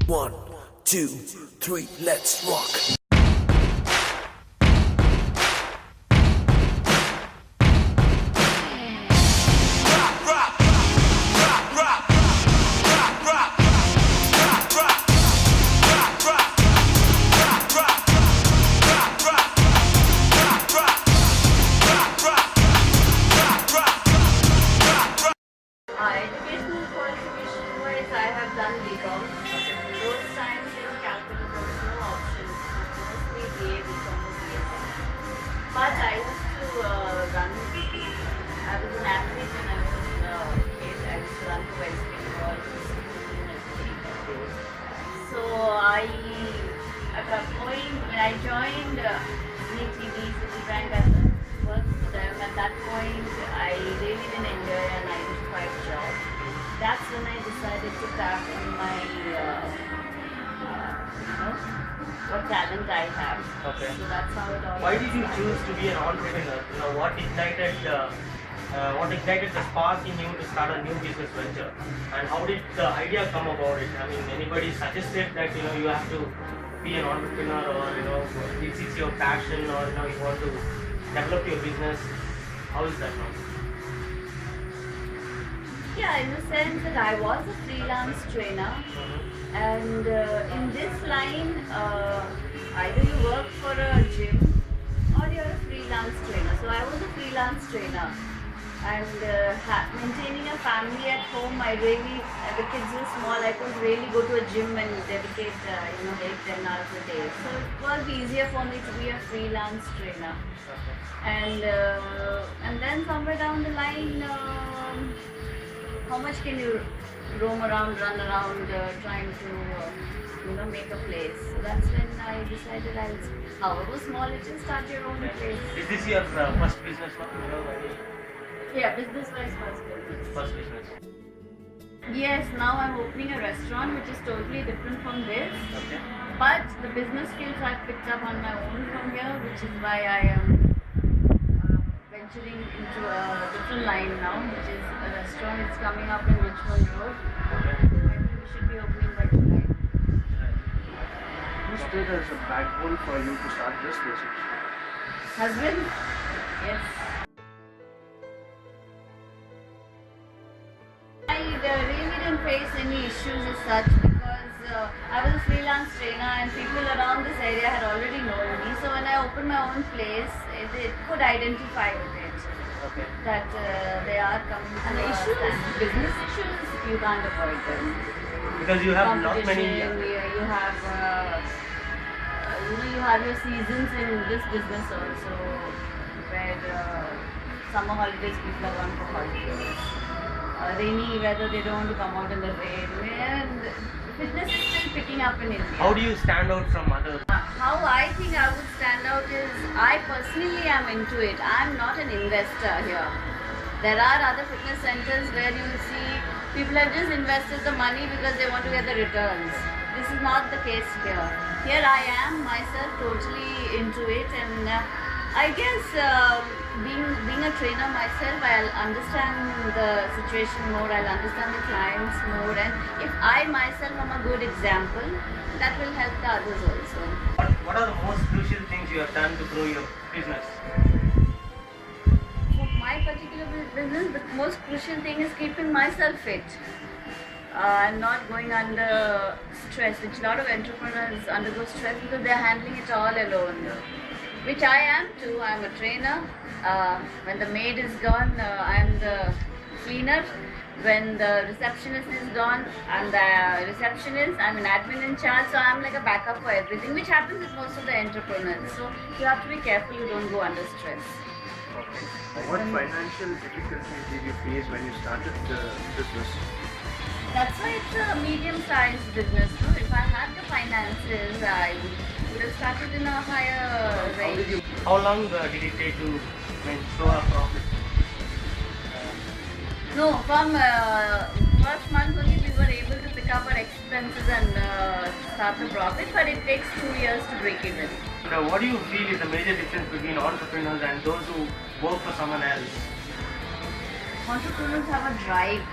One, two, three, let's rock. Educational qualification-wise, I have done BCom. Those times in capital there was no option. Mostly BA, BCom was BA. But I used to run. I was an athlete when I was kid. I used to run for West Bengal. So at that point, when I joined NTB Citibank, I worked for them. At that point, I really didn't enjoy a 9-to-5 job. That's when I decided to tap on my, what talent I have. Okay. So that's how it all. Why did you choose to be an entrepreneur? What ignited the spark in you to start a new business venture? And how did the idea come about it? I mean, anybody suggested that you have to be an entrepreneur, or this is your passion, or you want to develop your business? How is that now? Yeah, in the sense that I was a freelance trainer, and in this line, either you work for a gym or you're a freelance trainer. So I was a freelance trainer, and maintaining a family at home, the kids were small, I could really go to a gym and dedicate 8-10 hours a day. So it was easier for me to be a freelance trainer. And then somewhere down the line, how much can you run around, trying to make a place? So that's when I decided however small it is, start your own place. Is this your first business? Yeah, business-wise First business. Yes, now I'm opening a restaurant which is totally different from this. Okay. But the business skills I've picked up on my own from here, which is why I am venturing into a different line now, which is a restaurant. It's coming up in Richmond Road. Okay. I think we should be opening by July. Who stood as a backbone for you to start this business? Husband? Yes. I really didn't face any issues as such because I was a freelance trainer and people around this area had already known me. So when I opened my own place, it could identify with it. Okay. That they are coming. And the issues, business issues, you can't avoid them. Because you have not many. You have, you have your seasons in this business also, where summer holidays people are gone for holidays. Rainy weather, they don't want to come out in the rain. And fitness is still picking up in India. How do you stand out from others? How I think I would stand out is, I personally am into it. I'm not an investor here. There are other fitness centers where you will see people have just invested the money because they want to get the returns. This is not the case here. Here I am myself totally into it, and I guess being a trainer myself, I'll understand the situation more, I'll understand the clients more, and if I myself am a good example, that will help the others also. What are the most crucial things you have done to grow your business? For my particular business, the most crucial thing is keeping myself fit and not going under stress, which a lot of entrepreneurs undergo stress because they're handling it all alone. Which I am too. I'm a trainer. When the maid is gone, I'm the cleaner. When the receptionist is gone, I'm the receptionist. I'm an admin in charge, so I'm like a backup for everything, which happens with most of the entrepreneurs. So you have to be careful you don't go under stress. Okay. What financial difficulties did you face when you started the business? That's why it's a medium-sized business. No? If I had the finances, I would have started in a higher range. How long did it take to show a profit? No, from first month only we were able to pick up our expenses and start the profit, but it takes 2 years to break even. What do you feel is the major difference between entrepreneurs and those who work for someone else? Entrepreneurs have a drive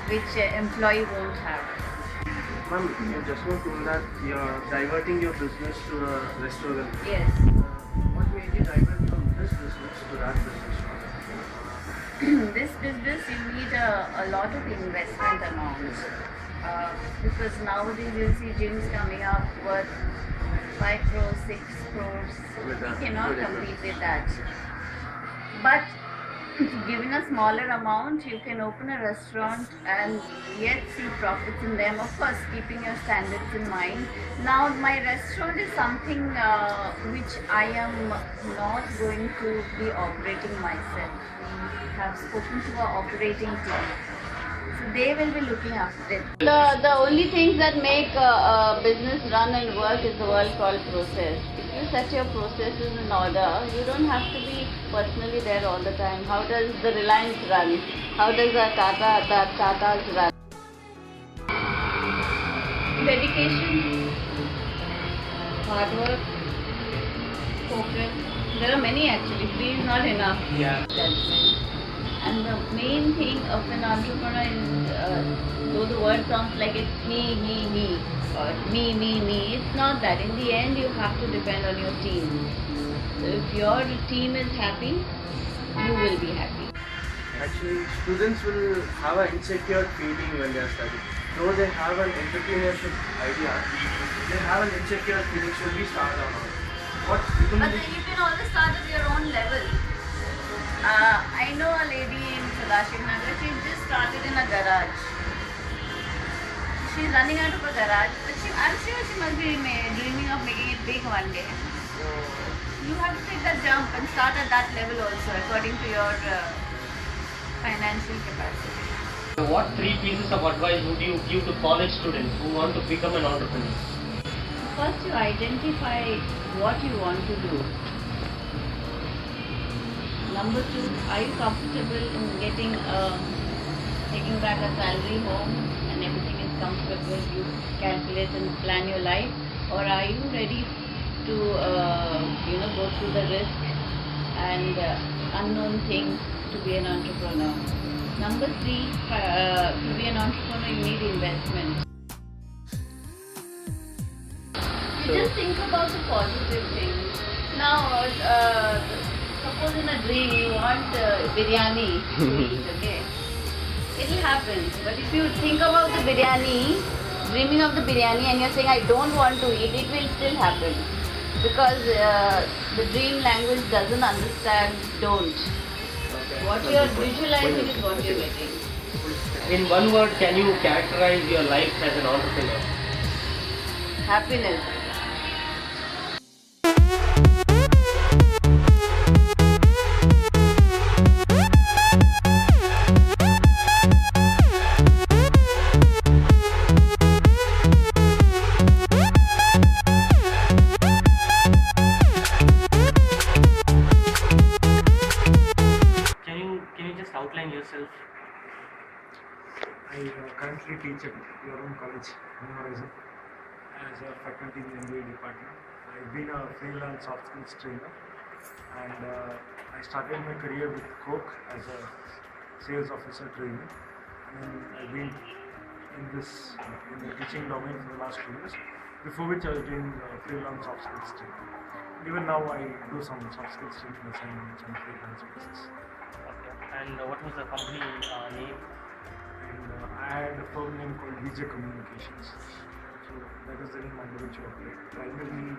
which employee won't have. Ma'am, you just now told that you're diverting your business to a restaurant. Yes. What made you divert from this business to that business? This business you need a lot of investment amount because nowadays you see gyms coming up worth 5 crores, 6 crores. With We that, cannot with it. compete with that. But given a smaller amount, you can open a restaurant and yet see profits in them. Of course, keeping your standards in mind. Now, my restaurant is something which I am not going to be operating myself. We have spoken to our operating team. So they will be looking after it. The only things that make a business run and work is the word called process. If you set your processes in order, you don't have to be personally there all the time. How does the Reliance run? How does the Tata's run? Dedication, hard work, focus. There are many actually. Three is not enough. Yeah. Judgment. And the main thing of an entrepreneur is, though the word sounds like it's me, or me, it's not that. In the end, you have to depend on your team. So if your team is happy, you will be happy. Actually, students will have an insecure feeling when they are studying. Though they have an entrepreneurship idea, they have an insecure feeling, should we start or not? What But then you can always start at your own level. I know a lady in Sadashiv Nagar, she just started in a garage. She's running out of a garage, but I'm sure she must be dreaming of making it big one day. You have to take that jump and start at that level also, according to your financial capacity. So what 3 pieces of advice would you give to college students who want to become an entrepreneur? First, you identify what you want to do. Number 2, are you comfortable in taking back a salary home and everything is comfortable, you calculate and plan your life, or are you ready to go through the risk and unknown things to be an entrepreneur? Number 3, to be an entrepreneur you need investment. You just think about the positive things. Now, suppose in a dream you want biryani to eat, okay? It will happen. But if you think about the biryani, dreaming of the biryani, and you're saying I don't want to eat, it will still happen. Because the dream language doesn't understand don't. What you're visualizing is what you're getting. In one word, can you characterize your life as an entrepreneur? Happiness. Can you just outline yourself? I currently teach at your own college, New Horizon, as a faculty in the MBA department. I've been a freelance soft skills trainer, and I started my career with Coke as a sales officer trainee. And I've been in the teaching domain for the last 2 years, before which I was doing freelance soft skills training. Even now I do some soft skills training assignments on freelance basis. Okay. And what was the company name? And I had a firm name called Vijay Communications. So that is the name under which I operate. Primarily,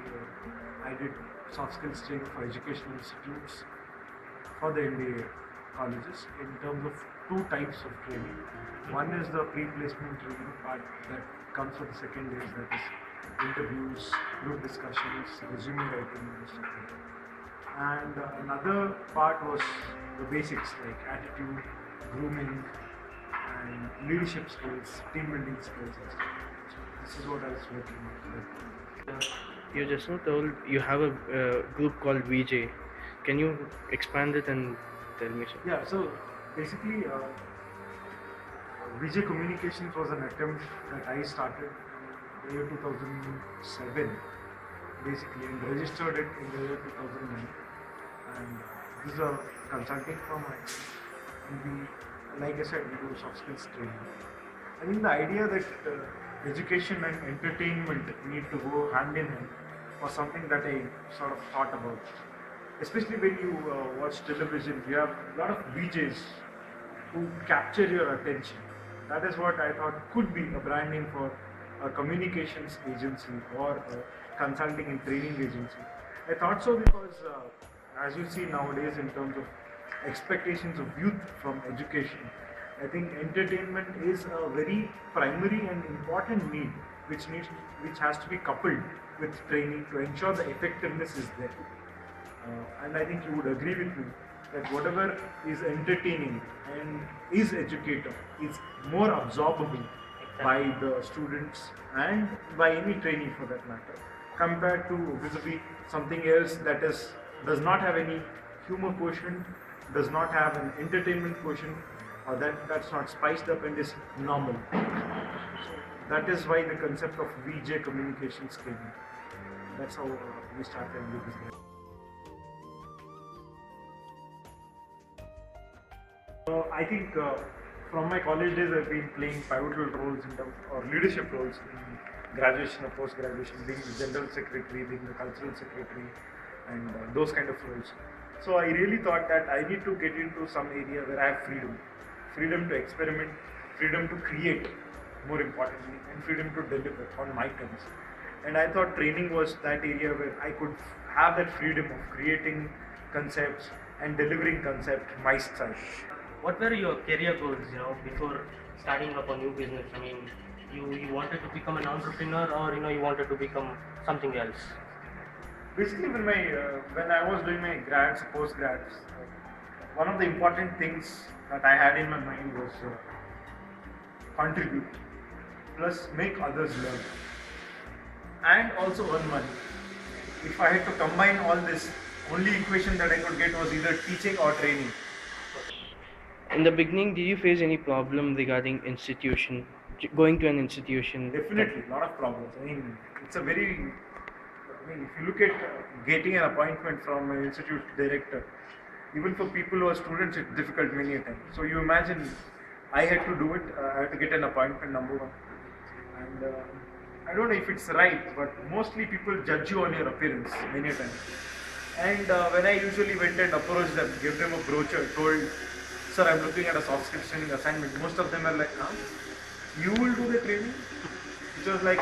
I did soft skills training for educational institutes for the MBA colleges in terms of 2 types of training. One is the pre-placement training part that comes for the second days, that is interviews, group discussions, resume writing and stuff like that. And another part was the basics like attitude, grooming, and leadership skills, team building skills and stuff. So this is what I was working with. You just now told you have a group called VJ. Can you expand it and tell me so? Yeah, so basically Vijay Communications was an attempt that I started in the year 2007 basically, and registered it in the year 2009. And this is a consulting firm, and we, like I said, we do soft skills training. I think the idea that education and entertainment need to go hand in hand was something that I sort of thought about. Especially when you watch television, you have a lot of VJs who capture your attention. That is what I thought could be a branding for a communications agency or a consulting and training agency. I thought so because as you see nowadays in terms of expectations of youth from education, I think entertainment is a very primary and important need which has to be coupled with training to ensure the effectiveness is there. And I think you would agree with me that whatever is entertaining and is educative is more absorbable by the students and by any trainee for that matter, compared to vis-a-vis something else that does not have any humor quotient, does not have an entertainment quotient, or that's not spiced up and is normal. So that is why the concept of VJ communications came in. That's how we started the business. I think from my college days I've been playing pivotal roles in terms or leadership roles in graduation or post-graduation, being the general secretary, being the cultural secretary, and those kind of roles. So I really thought that I need to get into some area where I have freedom to experiment, freedom to create, more importantly, and freedom to deliver on my terms. And I thought training was that area where I could have that freedom of creating concepts and delivering concept my style. What were your career goals, before starting up a new business? I mean, you wanted to become an entrepreneur, or you wanted to become something else? Basically, when I was doing my grads, post-grads, one of the important things that I had in my mind was contribute, plus make others learn, and also earn money. If I had to combine all this, only equation that I could get was either teaching or training. In the beginning, did you face any problem regarding going to an institution? Definitely, a lot of problems. I mean, if you look at getting an appointment from an institute director, even for people who are students, it's difficult many a time. So you imagine, I had to do it. I had to get an appointment, number one. And I don't know if it's right, but mostly people judge you on your appearance many a time. And when I usually went and approached them, gave them a brochure, told, "Sir, I'm looking at a soft skills training assignment," most of them are like, "Huh? You will do the training?" Which was like,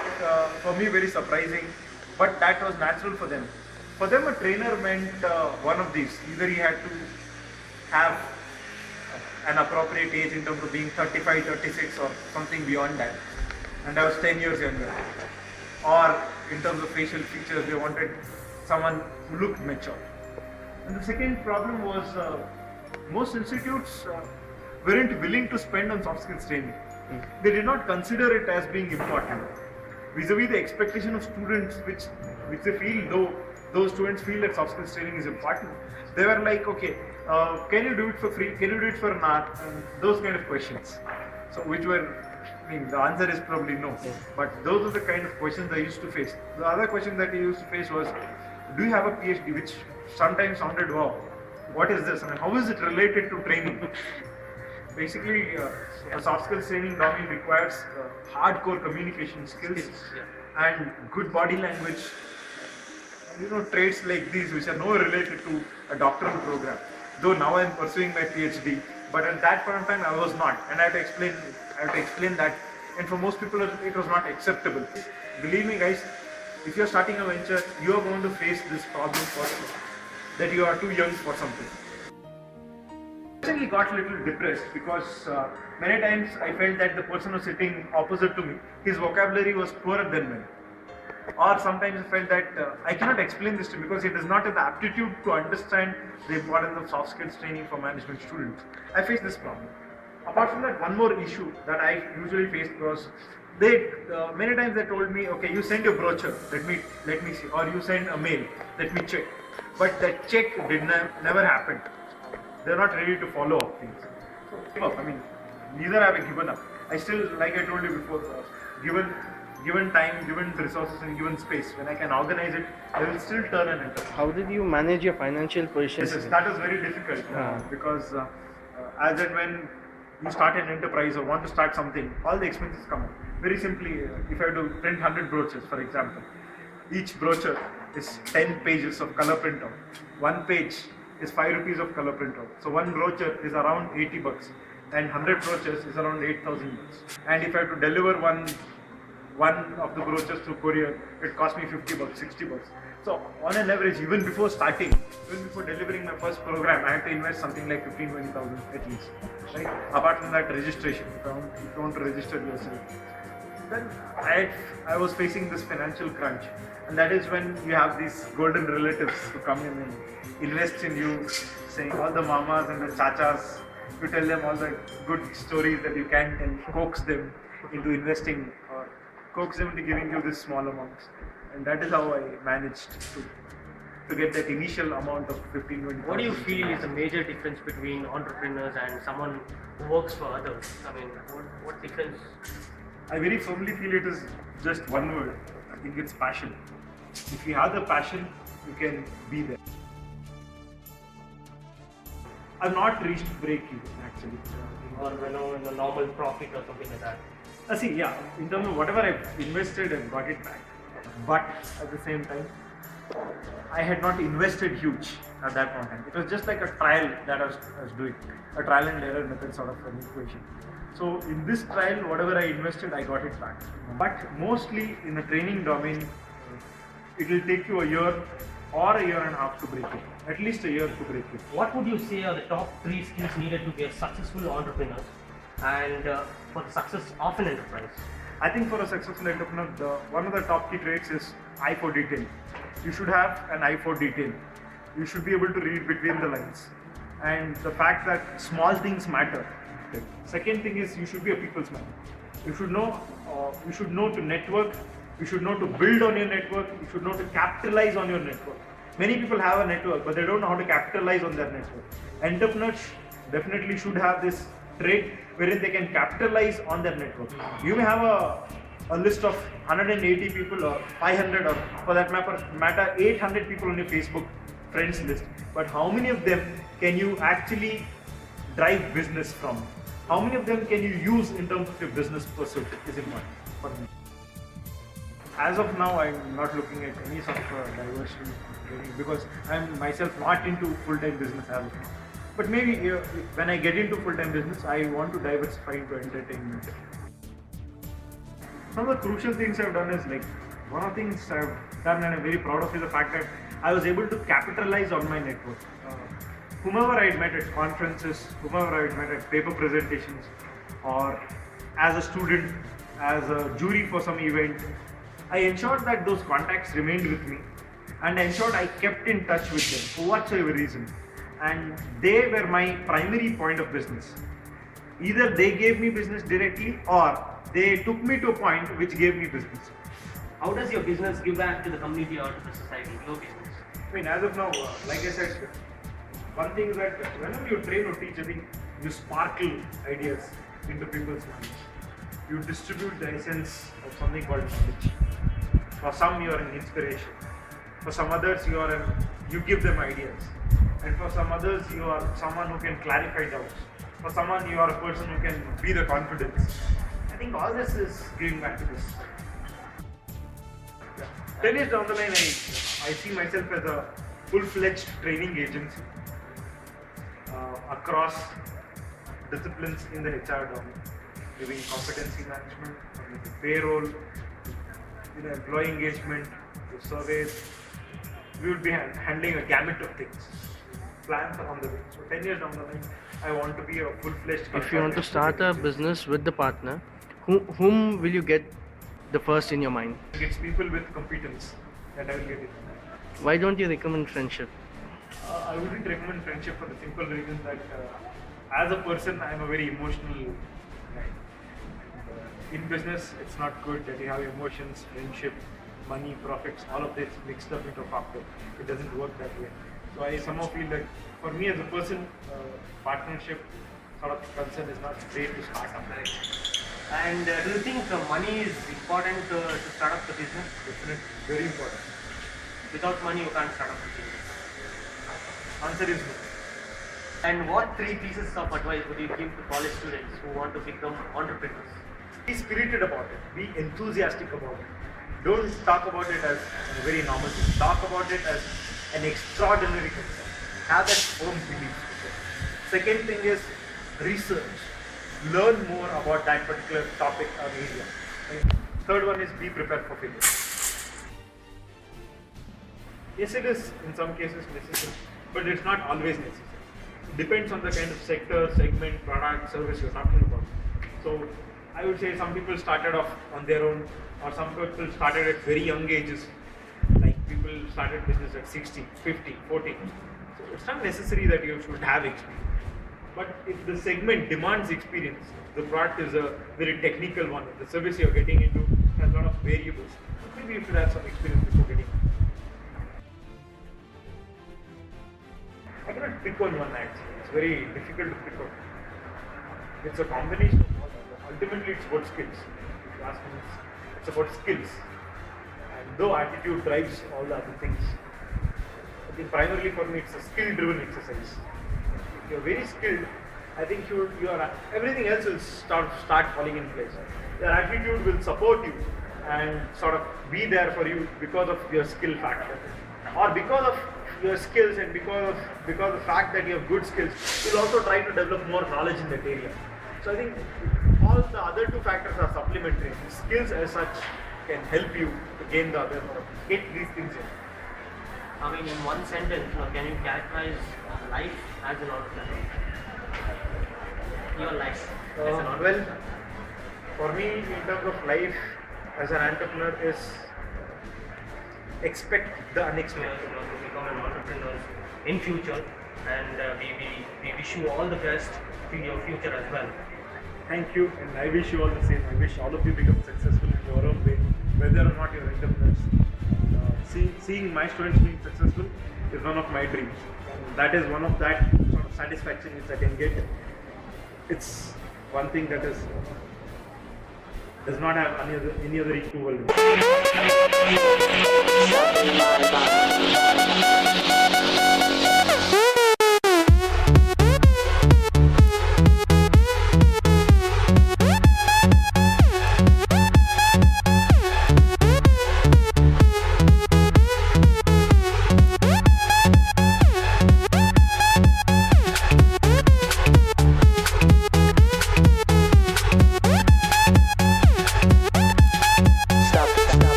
for me, very surprising. But that was natural for them. For them, a trainer meant one of these. Either he had to have an appropriate age in terms of being 35, 36 or something beyond that. And I was 10 years younger. Or in terms of facial features, they wanted someone who looked mature. And the second problem was most institutes weren't willing to spend on soft skills training. They did not consider it as being important. Vis-a-vis the expectation of students, which they feel, though those students feel that soft skills training is important, they were like, okay, can you do it for free? Can you do it for an hour? And those kind of questions. So which were, the answer is probably no. But those are the kind of questions I used to face. The other question that I used to face was, do you have a PhD? Which sometimes sounded, wow, what is this? How is it related to training? Basically, a soft skills training normally requires hardcore communication skills and good body language. Traits like these which are no related to a doctoral program. Though now I am pursuing my PhD, but at that point of time I was not, and I have to explain that. And for most people, it was not acceptable. Believe me, guys, if you are starting a venture, you are going to face this problem that you are too young for something. I actually got a little depressed because many times I felt that the person who was sitting opposite to me, his vocabulary was poorer than mine. Or sometimes I felt that I cannot explain this to him because he does not have the aptitude to understand the importance of soft skills training for management students. I faced this problem. Apart from that, one more issue that I usually faced was many times they told me, okay, you send your brochure, let me see, or you send a mail, let me check. But that check never happened. They're not ready to follow up things. So give up. Neither have I given up. I still, like I told you before, given time, given resources and given space, when I can organize it, I will still turn an enterprise. How did you manage your financial position? Yes, that is very difficult because as and when you start an enterprise or want to start something, all the expenses come up. very simply, if I have to print 100 brochures, for example, each brochure is 10 pages of color printout. One page is 5 rupees of color printout. So one brochure is around 80 bucks, and 100 brochures is around 8,000 bucks. And if I have to deliver one of the brochures through courier, it cost me 50 bucks, 60 bucks. So on an average, even before starting, even before delivering my first program, I had to invest something like 15,000-20,000 at least. Right? Apart from that, registration. If you want to register yourself, then I was facing this financial crunch, and that is when you have these golden relatives who come in and invest in you, saying all the mamas and the chachas. You tell them all the good stories that you can and coax them into investing or coax them into giving you this small amounts. And that is how I managed to get that initial amount of 15-20. What do you feel is the major difference between entrepreneurs and someone who works for others? I mean, what difference? I very firmly feel it is just one word. I think it's passion. If you have the passion, you can be there. I've not reached break even actually. Or in a normal profit or something like that. In terms of whatever I've invested and got it back. But at the same time, I had not invested huge at that point in time. It was just like a trial that I was doing, a trial and error method sort of an equation. So in this trial, whatever I invested, I got it back. But mostly in the training domain, it will take you a year or a year and a half to break it. At least a year to break it. What would you say are the top 3 skills needed to be a successful entrepreneur and for the success of an enterprise? I think for a successful entrepreneur, one of the top key traits is eye for detail. You should have an eye for detail. You should be able to read between the lines. And the fact that small things matter. Second thing is you should be a people's man. You should know to network. You should know to build on your network. You should know to capitalize on your network. Many people have a network, but they don't know how to capitalize on their network. Entrepreneurs definitely should have this trait wherein they can capitalize on their network. You may have a list of 180 people or 500 or for that matter 800 people on your Facebook friends list. But how many of them can you actually drive business from? How many of them can you use in terms of your business pursuit is important for me. As of now, I'm not looking at any sort of diversion because I'm myself not into full-time business as of now. But maybe when I get into full-time business, I want to diversify into entertainment. Some of the crucial things I've done is one of the things I've done and I'm very proud of is the fact that I was able to capitalize on my network. Whomever I had met at conferences, whomever I had met at paper presentations, or as a student, as a jury for some event, I ensured that those contacts remained with me and I ensured I kept in touch with them for whatsoever reason. And they were my primary point of business. Either they gave me business directly or they took me to a point which gave me business. How does your business give back to the community or to the society, your business? I mean, as of now, like I said, one thing is that whenever you train or teach, I think you sparkle ideas into people's minds. You distribute the essence of something called knowledge. For some, you are an inspiration. For some others, you give them ideas. And for some others, you are someone who can clarify doubts. For someone, you are a person who can be the confidence. I think all this is giving back to this. 10 years down the line, I see myself as a full-fledged training agency across disciplines in the HR domain, giving competency management, payroll, employee engagement, surveys. We would be handling a gamut of things. Plans are on the way. So 10 years down the line, I want to be a full-fledged. If you want to start a business with the partner, whom will you get the first in your mind? It's people with competence that I will get it. Why don't you recommend friendship? I wouldn't recommend friendship for the simple reason that as a person, I am a very emotional guy. In business, it's not good that you have emotions, friendship, money, profits, all of this mixed up into a cocktail. It doesn't work that way. So I somehow feel that for me as a person, partnership sort of concern is not great to start up. And do you think money is important to start up the business? Definitely, very important. Without money, you can't start up the business. Answer is no. And what 3 pieces of advice would you give to college students who want to become entrepreneurs? Be spirited about it. Be enthusiastic about it. Don't talk about it as a very normal thing. Talk about it as an extraordinary concern. Have that firm belief. Second thing is research. Learn more about that particular topic or area. Right? Third one is be prepared for failure. Yes, it is in some cases necessary, but it's not always necessary. It depends on the kind of sector, segment, product, service you're talking about. So I would say some people started off on their own, or some people started at very young ages, like people started business at 60, 50, 40. So it's not necessary that you should have experience. But if the segment demands experience, the product is a very technical one, the service you're getting into has a lot of variables, maybe you should have some experience before getting it. I cannot pick on one actually. It's very difficult to pick on. It's a combination of all. Ultimately, it's about skills. If you ask me, it's about skills. And though attitude drives all the other things, I think primarily for me, it's a skill-driven exercise. If you're very skilled, I think everything else will start falling in place. Your attitude will support you and sort of be there for you because of your skill factor, or because of your skills and because of the fact that you have good skills, you'll also try to develop more knowledge in that area. So I think all the other two factors are supplementary. Skills as such can help you to gain the other, or get these things in. I mean, in one sentence, can you characterize life as an entrepreneur? Your life as an entrepreneur. Well, for me, in terms of life as an entrepreneur is expect the unexpected. To become an entrepreneur in future, and we wish you all the best to your future as well. Thank you, and I wish you all the same. I wish all of you become successful in your own way, whether or not you're entrepreneurs. Seeing my students being successful is one of my dreams. And that is one of that sort of satisfaction which I can get. It's one thing that does not have any other equivalent.